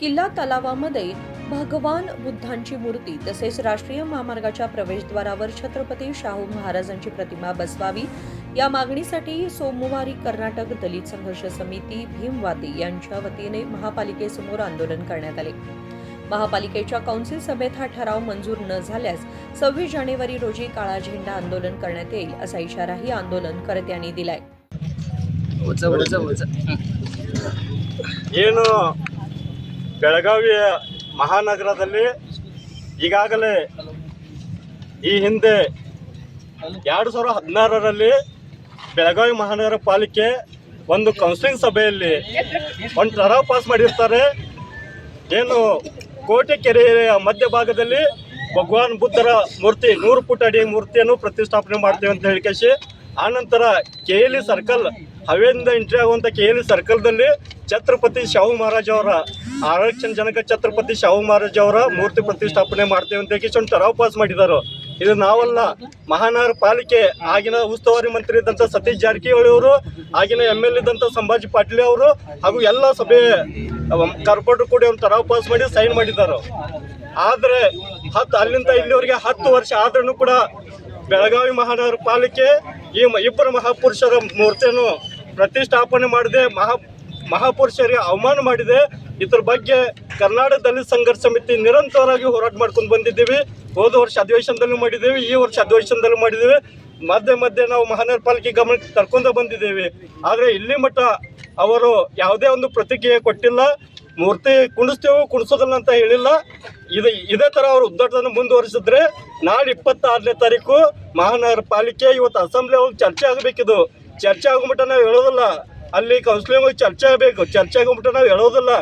किल्ला तलावामध्ये भगवान बुद्धांची मूर्ती तसेच राष्ट्रीय महामार्गाच्या प्रवेशद्वारावर छत्रपती शाहू महाराजांची प्रतिमा बसवावी या मागणीसाठी सोमवारी कर्नाटक दलित संघर्ष समिती भीमवादी यांच्या वतीने महापालिकेसमोर आंदोलन करण्यात आले। महापालिकेच्या कौन्सिल सभेत हा ठराव मंजूर न झाल्यास 26 जानेवारी रोजी काळा झेंडा आंदोलन करण्यात येईल असा इशाराही आंदोलनकर्त्यांनी दिलाय। ಏನು ಬೆಳಗಾವಿ ಮಹಾನಗರದಲ್ಲಿ ಈಗಾಗಲೇ ಈ ಹಿಂದೆ 2016ರಲ್ಲಿ ಬೆಳಗಾವಿ ಮಹಾನಗರ ಪಾಲಿಕೆ ಒಂದು ಕೌನ್ಸಿಲಿಂಗ್ ಸಭೆಯಲ್ಲಿ ಒಂದು ठराव ಪಾಸ್ ಮಾಡಿರ್ತಾರೆ। ಏನು ಕೋಟೆ ಕೆರೆಯ ಮಧ್ಯಭಾಗದಲ್ಲಿ ಭಗವಾನ್ ಬುದ್ಧರ ಮೂರ್ತಿ 100 ಫುಟ್ ಅಡಿ ಮೂರ್ತಿಯನ್ನು ಪ್ರತಿಷ್ಠಾಪನೆ ಮಾಡ್ತೇವೆ ಅಂತ ಹೇಳಿಕೇಸಿ ಆನಂತರ ಕೆಎಲ್ಇ ಸರ್ಕಲ್ ಹವೆಯಿಂದ ಎಂಟ್ರಿ ಆಗುವಂಥ ಕೆಎಲ್ಇ ಸರ್ಕಲ್ದಲ್ಲಿ ಛತ್ರಪತಿ ಶಾಹು ಮಹಾರಾಜ್ ಅವರ ಆರಕ್ಷಣಜನಕ ಛತ್ರಪತಿ ಶಾಹು ಮಹಾರಾಜ್ ಅವರ ಮೂರ್ತಿ ಪ್ರತಿಷ್ಠಾಪನೆ ಮಾಡ್ತೇವೆ ಅಂತ ಹೇಳಿ ಒಂದು ठराव ಪಾಸ್ ಮಾಡಿದ್ದಾರೆ। ಇದು ನಾವಲ್ಲ, ಮಹಾನಗರ ಪಾಲಿಕೆ ಆಗಿನ ಉಸ್ತುವಾರಿ ಮಂತ್ರಿ ಇದ್ದಂಥ ಸತೀಶ್ ಜಾರಕಿಹೊಳಿ ಅವರು, ಆಗಿನ ML ಇದ್ದಂಥ ಸಂಭಾಜಿ ಪಾಟೀಲ್ ಅವರು ಹಾಗೂ ಎಲ್ಲ ಸಭೆ ಕಾರ್ಪೊರೇಟರ್ ಕೂಡ ಒಂದು ठराव ಪಾಸ್ ಮಾಡಿ ಸೈನ್ ಮಾಡಿದ್ದಾರೆ। ಆದರೆ ಅಲ್ಲಿಂದ ಇಲ್ಲಿವರೆಗೆ 10 ವರ್ಷ ಆದ್ರೂ ಕೂಡ ಬೆಳಗಾವಿ ಮಹಾನಗರ ಪಾಲಿಕೆ ಈ ಇಬ್ಬರು ಮಹಾಪುರುಷರ ಮೂರ್ತಿಯನ್ನು ಪ್ರತಿಷ್ಠಾಪನೆ ಮಾಡಿದೆ, ಮಹಾಪುರುಷರಿಗೆ ಅವಮಾನ ಮಾಡಿದೆ। ಇದ್ರ ಬಗ್ಗೆ ಕರ್ನಾಟಕ ದಲಿತ ಸಂಘರ್ಷ ಸಮಿತಿ ನಿರಂತರವಾಗಿ ಹೋರಾಟ ಮಾಡ್ಕೊಂಡು ಬಂದಿದ್ದೀವಿ। ಹೋದ ವರ್ಷ ಅಧಿವೇಶನದಲ್ಲೂ ಮಾಡಿದ್ದೀವಿ, ಈ ವರ್ಷ ಅಧಿವೇಶನದಲ್ಲೂ ಮಾಡಿದ್ದೀವಿ, ಮಧ್ಯೆ ನಾವು ಮಹಾನಗರ ಪಾಲಿಕೆ ಗಮನಕ್ಕೆ ತರ್ಕೊಂಡು ಬಂದಿದ್ದೇವೆ। ಆದರೆ ಇಲ್ಲಿ ಮಟ್ಟ ಅವರು ಯಾವುದೇ ಒಂದು ಪ್ರತಿಕ್ರಿಯೆ ಕೊಟ್ಟಿಲ್ಲ, ಮೂರ್ತಿ ಕುಣಿಸ್ತೇವೆ ಕುಣಿಸೋದಿಲ್ಲ ಅಂತ ಹೇಳಿಲ್ಲ। ಇದೇ ಥರ ಅವರು ಉದ್ಘಾಟನೆ ಮುಂದುವರಿಸಿದ್ರೆ ನಾಳೆ 26ನೇ ತಾರೀಕು ಮಹಾನಗರ ಪಾಲಿಕೆ ಇವತ್ತು ಅಸೆಂಬ್ಲಿ ಹೋಗಿ ಚರ್ಚೆ ಆಗಬೇಕಿದು, ಚರ್ಚೆ ಆಗೋಮಟ್ಟ ನಾವು ಹೇಳೋದಿಲ್ಲ, ಅಲ್ಲಿ ಕೌನ್ಸಿಲಿಂಗ್ ಹೋಗಿ ಚರ್ಚೆ ಆಗಬೇಕು, ಚರ್ಚೆ ಆಗೋಮಟ್ಟ ನಾವು ಹೇಳೋದಿಲ್ಲ,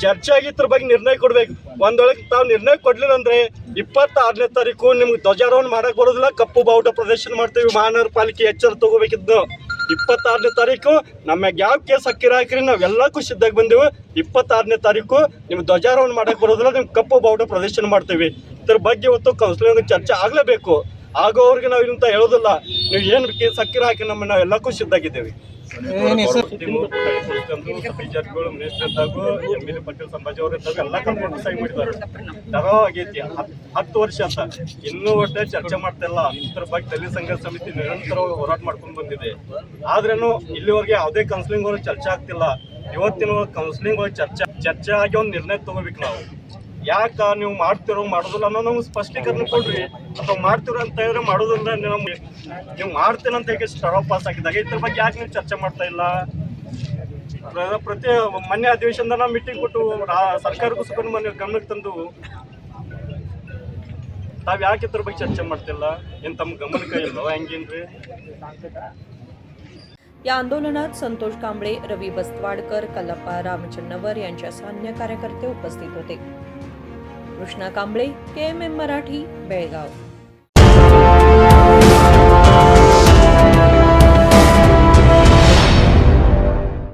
ಚರ್ಚೆ ಆಗಿ ಇದ್ರ ಬಗ್ಗೆ ನಿರ್ಣಯ ಕೊಡ್ಬೇಕು। ಒಂದೊಳಗೆ ತಾವು ನಿರ್ಣಯ ಕೊಡ್ಲಿಲ್ಲ ಅಂದ್ರೆ 26ನೇ ತಾರೀಕು ನಿಮ್ಗೆ ಧ್ವಜಾರೋಹಣ ಮಾಡಕ್ ಬರೋದಿಲ್ಲ, ಕಪ್ಪು ಬಾವುಟ ಪ್ರದರ್ಶನ ಮಾಡ್ತೀವಿ। ಮಹಾನಗರ ಪಾಲಿಕೆ ಎಚ್ಚರ ತಗೋಬೇಕಿದ್ದು 26ನೇ ತಾರೀಕು ನಮ್ಮ ಯಾವ ಕೇಸ್ ಹಾಕಿರಿ ನಾವೆಲ್ಲಕ್ಕೂ ಸಿದ್ಧಾಗಿ ಬಂದೆವು। 26ನೇ ತಾರೀಕು ನಿಮ್ಗೆ ಧ್ವಜಾರೋಹಣ ಮಾಡಕ್ ಬರೋದಿಲ್ಲ, ನಿಮ್ಗೆ ಕಪ್ಪು ಬಾವುಟ ಪ್ರದರ್ಶನ ಮಾಡ್ತೀವಿ। ಇದ್ರ ಬಗ್ಗೆ ಇವತ್ತು ಕೌನ್ಸಿಲಿಂಗ್ ಚರ್ಚೆ ಆಗಲೇಬೇಕು, ಆಗೋವ್ರಿಗೆ ನಾವು ಇಲ್ಲಂತ ಹೇಳೋದಿಲ್ಲ, ನೀವು ಏನು ಕೇಸ್ ಹಾಕಿ ನಾವು ಎಲ್ಲಕ್ಕೂ ಸಿದ್ಧಾಗಿದ್ದೇವೆ। ML ಪಾಟೀಲ್ ಸಂಭಾಜಿ ಅವರು ಇದ್ದಾಗ ಎಲ್ಲ ಕರ್ಕೊಂಡು ಸೈನ್ ಮಾಡಿದ್ದಾರೆ, ठराव ಆಗೈತಿ 10 ವರ್ಷ ಅಂತ, ಇನ್ನೂ ಒಟ್ಟೆ ಚರ್ಚೆ ಮಾಡ್ತಿಲ್ಲ। ಇದ್ರ ಬಗ್ಗೆ ದಲಿತ ಸಂಘರ್ಷ ಸಮಿತಿ ನಿರಂತರವಾಗಿ ಹೋರಾಟ ಮಾಡ್ಕೊಂಡು ಬಂದಿದೆ, ಆದ್ರೇನು ಇಲ್ಲಿವರೆಗೆ ಯಾವುದೇ ಕೌನ್ಸಿಲಿಂಗ್ ಒಳಗೆ ಚರ್ಚೆ ಆಗ್ತಿಲ್ಲ। ಇವತ್ತಿನ ಕೌನ್ಸಿಲಿಂಗ್ ಒಳಗೆ ಚರ್ಚೆ ಆಗಿ ಒಂದು ನಿರ್ಣಯ ತಗೋಬೇಕು ನಾವು। ಯಾಕ ನೀವು ಮಾಡ್ತಿರೋ ಮಾಡೋದಿಲ್ಲ ಅನ್ನೋ ನಮ್ಗೆ ಸ್ಪಷ್ಟೀಕರಣ ಕೊಡ್ರಿ, ಅಥವಾ ಮಾಡ್ತಿರೋ ಅಂತ ಹೇಳಿದ್ರೆ ಮಾಡೋದಿಲ್ಲ, ನೀವು ಮಾಡ್ತೀರ ಅಂತ ಹೇಳಿ ठराव ಪಾಸ್ ಆಗಿದ್ದಾಗ ಇದ್ರ ಬಗ್ಗೆ ಯಾಕೆ ನೀವು ಚರ್ಚೆ ಮಾಡ್ತಾ ಇಲ್ಲ? ಪ್ರತಿ ಮೊನ್ನೆ ಅಧಿವೇಶನದ ನಾವು ಮೀಟಿಂಗ್ ಕೊಟ್ಟು ಸರ್ಕಾರಕ್ಕೋಸ್ಕರ ಮೊನ್ನೆ ಗಮನಕ್ಕೆ ತಂದು ತಾವು ಯಾಕೆ ಇದ್ರ ಬಗ್ಗೆ ಚर्चा ಮಾಡ್ತಿಲ್ಲ? ಏನು तम गमनಕ್ಕೆ ಇಲ್ಲೋ ಹೆಂಗೇನ್ರಿ? या आंदोलनात संतोष कांबळे, रवी बस्तवाडकर, कल्लप्पा रामचन्नवर यांच्यासह अन्य कार्यकर्ते उपस्थित होते। कृष्णा कांबळे, KMM मराठी, बेळगाव।